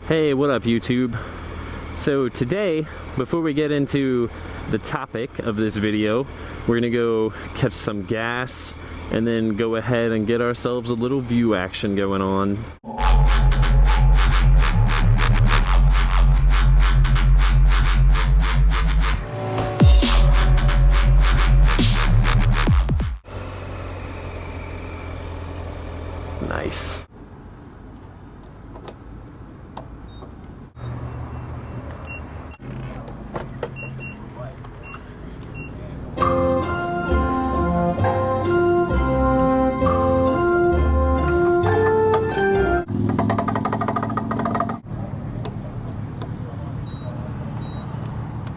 Hey, what up YouTube? So today, before we get into the topic of this video, we're gonna go catch some gas and then go ahead and get ourselves a little view action going on. Nice.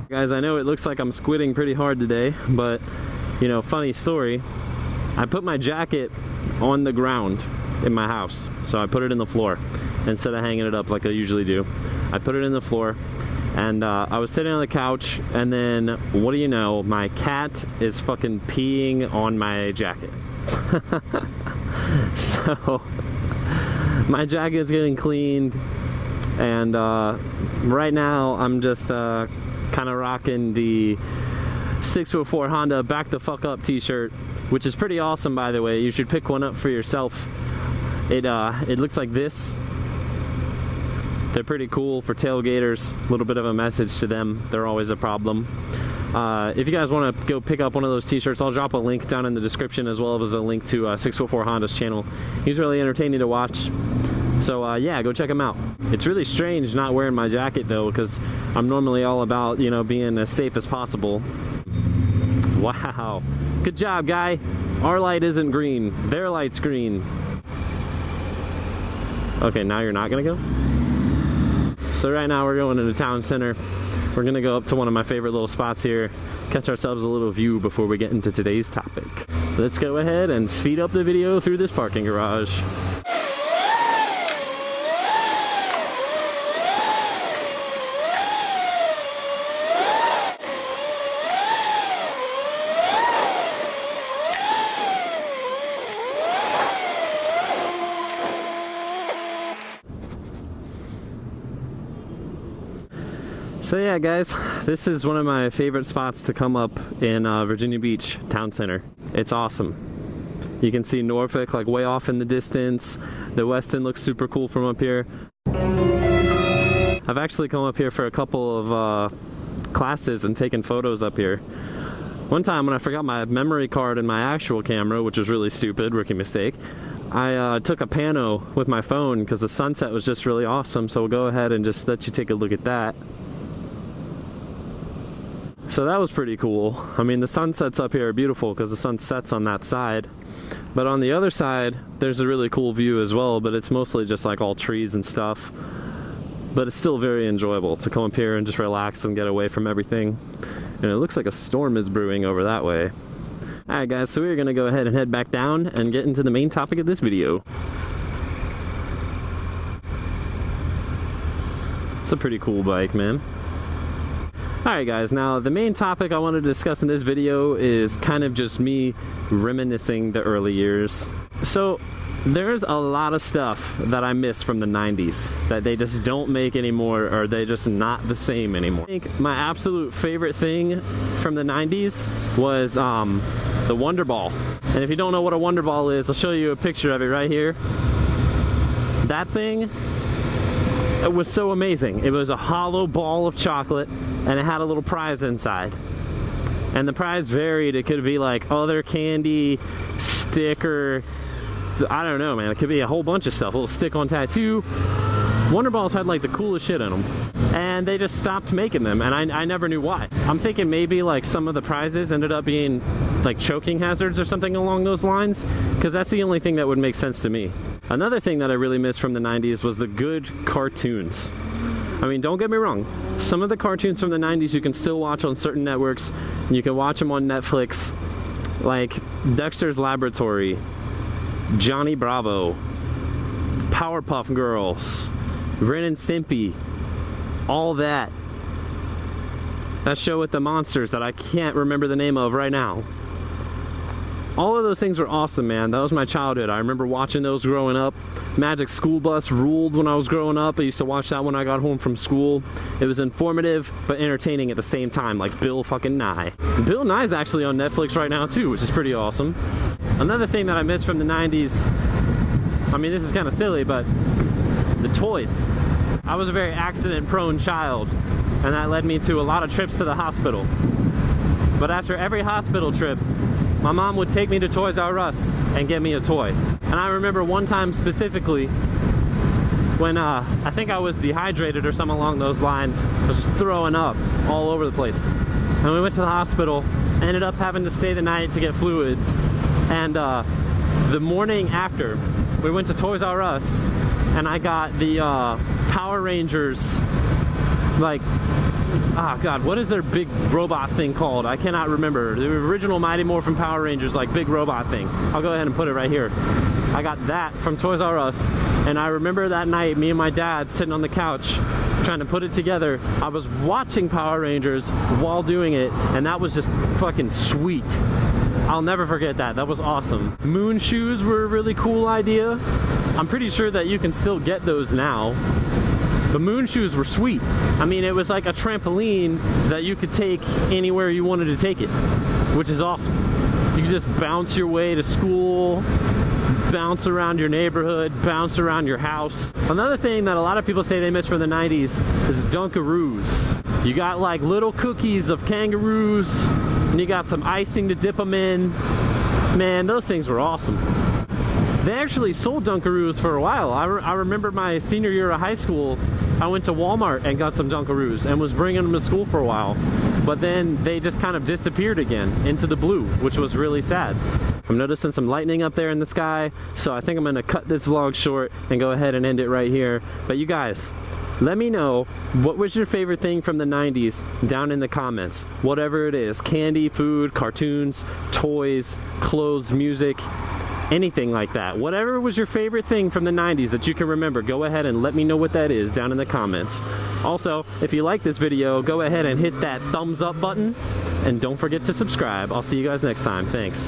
Guys, I know it looks like I'm squidding pretty hard today, but you know, funny story, I put my jacket on the ground in my house. So I put it in the floor instead of hanging it up like I usually do. I put it in the floor and I was sitting on the couch, and then what do you know, my cat is fucking peeing on my jacket. So my jacket's getting cleaned, and right now I'm just kind of rocking the 6'4" Honda Back the Fuck Up t-shirt, which is pretty awesome, by the way. You should pick one up for yourself. It looks like this. They're pretty cool for tailgaters. A little bit of a message to them. They're always a problem. If you guys want to go pick up one of those t-shirts, I'll drop a link down in the description, as well as a link to 6'4" Honda's channel. He's really entertaining to watch. So yeah, go check him out. It's really strange not wearing my jacket though, because I'm normally all about, you know, being as safe as possible. Wow, good job, guy. Our light isn't green, their light's green. Okay, now you're not gonna go? So right now we're going to the town center. We're gonna go up to one of my favorite little spots here, catch ourselves a little view before we get into today's topic. Let's go ahead and speed up the video through this parking garage. So yeah guys, this is one of my favorite spots to come up in Virginia Beach Town Center. It's awesome. You can see Norfolk like way off in the distance. The Westin looks super cool from up here. I've actually come up here for a couple of classes and taken photos up here. One time when I forgot my memory card in my actual camera, which was really stupid, rookie mistake, I took a pano with my phone because the sunset was just really awesome. So we'll go ahead and just let you take a look at that. So that was pretty cool. I mean, the sunsets up here are beautiful because the sun sets on that side. But on the other side, there's a really cool view as well, but it's mostly just like all trees and stuff. But it's still very enjoyable to come up here and just relax and get away from everything. And it looks like a storm is brewing over that way. Alright guys, so we're gonna go ahead and head back down and get into the main topic of this video. It's a pretty cool bike, man. Alright guys, now the main topic I want to discuss in this video is kind of just me reminiscing the early years. So there's a lot of stuff that I miss from the 90s that they just don't make anymore, or they're just not the same anymore. I think my absolute favorite thing from the 90s was the Wonder Ball. And if you don't know what a Wonder Ball is, I'll show you a picture of it right here. That thing, it was so amazing. It was a hollow ball of chocolate and it had a little prize inside. And the prize varied. It could be like other candy, sticker, I don't know, man. It could be a whole bunch of stuff. A little stick-on tattoo. Wonder Balls had like the coolest shit in them. And they just stopped making them, and I never knew why. I'm thinking maybe like some of the prizes ended up being like choking hazards or something along those lines, because that's the only thing that would make sense to me. Another thing that I really missed from the 90s was the good cartoons. I mean, don't get me wrong, some of the cartoons from the 90s you can still watch on certain networks, and you can watch them on Netflix, like Dexter's Laboratory, Johnny Bravo, Powerpuff Girls, Ren and Stimpy, all that. That show with the monsters that I can't remember the name of right now. All of those things were awesome, man. That was my childhood. I remember watching those growing up. Magic School Bus ruled when I was growing up. I used to watch that when I got home from school. It was informative, but entertaining at the same time, like Bill fucking Nye. Bill Nye's actually on Netflix right now too, which is pretty awesome. Another thing that I miss from the 90s, I mean, this is kind of silly, but the toys. I was a very accident-prone child, and that led me to a lot of trips to the hospital. But after every hospital trip, my mom would take me to Toys R Us and get me a toy. And I remember one time specifically when I think I was dehydrated or something along those lines. I was just throwing up all over the place. And we went to the hospital, ended up having to stay the night to get fluids. And the morning after, we went to Toys R Us and I got the Power Rangers, like, oh god, what is their big robot thing called? I cannot remember. The original Mighty Morphin Power Rangers, like, big robot thing. I'll go ahead and put it right here. I got that from Toys R Us, and I remember that night, me and my dad sitting on the couch trying to put it together. I was watching Power Rangers while doing it, and that was just fucking sweet. I'll never forget that. That was awesome. Moon shoes were a really cool idea. I'm pretty sure that you can still get those now. The moon shoes were sweet. I mean, it was like a trampoline that you could take anywhere you wanted to take it, which is awesome. You could just bounce your way to school, bounce around your neighborhood, bounce around your house. Another thing that a lot of people say they miss from the 90s is Dunkaroos. You got like little cookies of kangaroos, and you got some icing to dip them in. Man, those things were awesome. They actually sold Dunkaroos for a while. I remember my senior year of high school, I went to Walmart and got some Dunkaroos and was bringing them to school for a while. But then they just kind of disappeared again into the blue, which was really sad. I'm noticing some lightning up there in the sky, so I think I'm gonna cut this vlog short and go ahead and end it right here. But you guys, let me know, what was your favorite thing from the 90s down in the comments. Whatever it is, candy, food, cartoons, toys, clothes, music, anything like that. Whatever was your favorite thing from the 90s that you can remember, go ahead and let me know what that is down in the comments. Also, if you like this video, go ahead and hit that thumbs up button, and don't forget to subscribe. I'll see you guys next time. Thanks.